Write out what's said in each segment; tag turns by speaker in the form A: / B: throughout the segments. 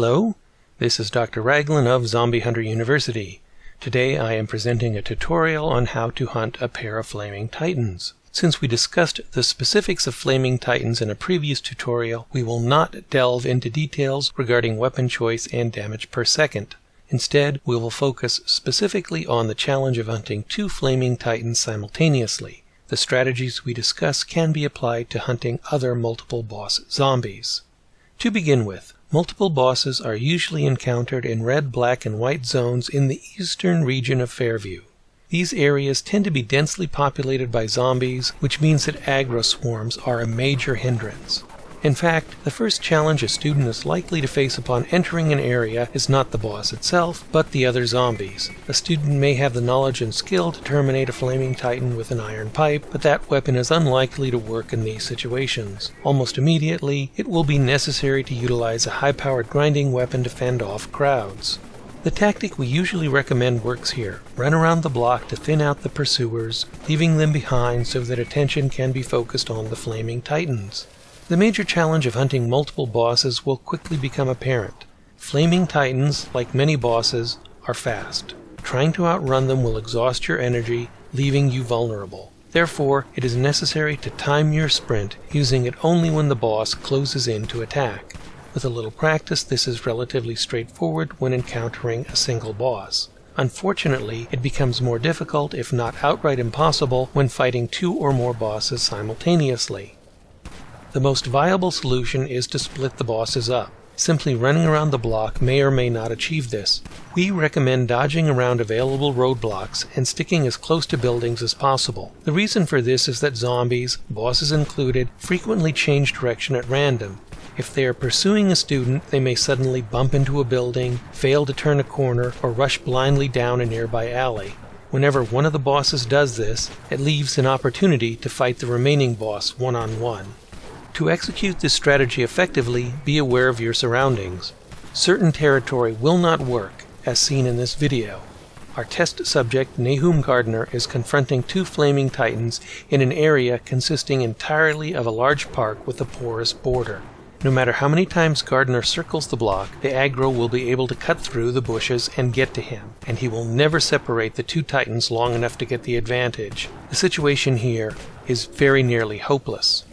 A: Hello, this is Dr. Raglan of Zombie Hunter University. Today I am presenting a tutorial on how to hunt a pair of Flaming Titans. Since we discussed the specifics of Flaming Titans in a previous tutorial, we will not delve into details regarding weapon choice and damage per second. Instead, we will focus specifically on the challenge of hunting 2 Flaming Titans simultaneously. The strategies we discuss can be applied to hunting other multiple boss zombies. To begin with, multiple bosses are usually encountered in red, black, and white zones in the eastern region of Fairview. These areas tend to be densely populated by zombies, which means that aggro swarms are a major hindrance. In fact, the first challenge a student is likely to face upon entering an area is not the boss itself, but the other zombies. A student may have the knowledge and skill to terminate a Flaming Titan with an iron pipe, but that weapon is unlikely to work in these situations. Almost immediately, it will be necessary to utilize a high-powered grinding weapon to fend off crowds. The tactic we usually recommend works here. Run around the block to thin out the pursuers, leaving them behind so that attention can be focused on the Flaming Titans. The major challenge of hunting multiple bosses will quickly become apparent. Flaming Titans, like many bosses, are fast. Trying to outrun them will exhaust your energy, leaving you vulnerable. Therefore, it is necessary to time your sprint, using it only when the boss closes in to attack. With a little practice, this is relatively straightforward when encountering a single boss. Unfortunately, it becomes more difficult, if not outright impossible, when fighting 2 or more bosses simultaneously. The most viable solution is to split the bosses up. Simply running around the block may or may not achieve this. We recommend dodging around available roadblocks and sticking as close to buildings as possible. The reason for this is that zombies, bosses included, frequently change direction at random. If they are pursuing a student, they may suddenly bump into a building, fail to turn a corner, or rush blindly down a nearby alley. Whenever one of the bosses does this, it leaves an opportunity to fight the remaining boss one-on-one. To execute this strategy effectively, be aware of your surroundings. Certain territory will not work, as seen in this video. Our test subject, Nahum Gardner, is confronting 2 Flaming Titans in an area consisting entirely of a large park with a porous border. No matter how many times Gardner circles the block, the aggro will be able to cut through the bushes and get to him, and he will never separate the 2 Titans long enough to get the advantage. The situation here is very nearly hopeless.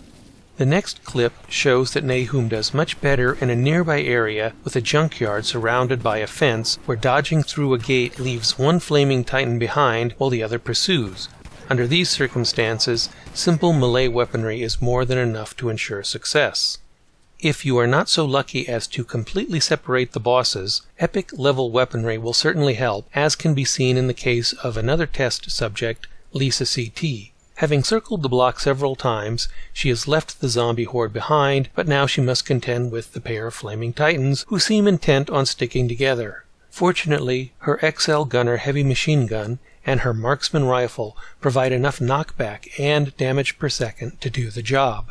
A: The next clip shows that Nahum does much better in a nearby area with a junkyard surrounded by a fence where dodging through a gate leaves 1 Flaming Titan behind while the other pursues. Under these circumstances, simple melee weaponry is more than enough to ensure success. If you are not so lucky as to completely separate the bosses, epic-level weaponry will certainly help, as can be seen in the case of another test subject, Lisa CT. Having circled the block several times, she has left the zombie horde behind, but now she must contend with the pair of Flaming Titans, who seem intent on sticking together. Fortunately, her XL Gunner heavy machine gun and her marksman rifle provide enough knockback and damage per second to do the job.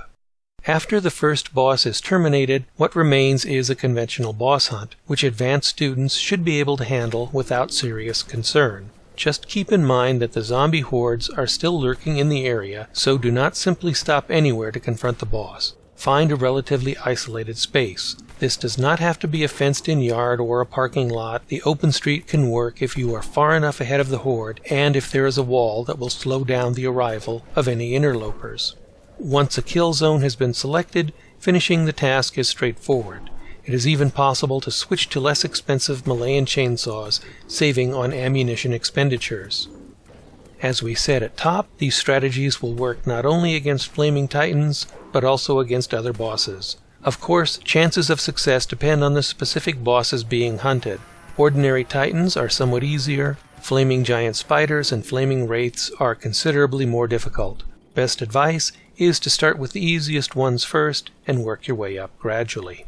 A: After the first boss is terminated, what remains is a conventional boss hunt, which advanced students should be able to handle without serious concern. Just keep in mind that the zombie hordes are still lurking in the area, so do not simply stop anywhere to confront the boss. Find a relatively isolated space. This does not have to be a fenced-in yard or a parking lot. The open street can work if you are far enough ahead of the horde and if there is a wall that will slow down the arrival of any interlopers. Once a kill zone has been selected, finishing the task is straightforward. It is even possible to switch to less expensive Malayan chainsaws, saving on ammunition expenditures. As we said at top, these strategies will work not only against Flaming Titans, but also against other bosses. Of course, chances of success depend on the specific bosses being hunted. Ordinary Titans are somewhat easier. Flaming giant spiders and flaming wraiths are considerably more difficult. Best advice is to start with the easiest ones first and work your way up gradually.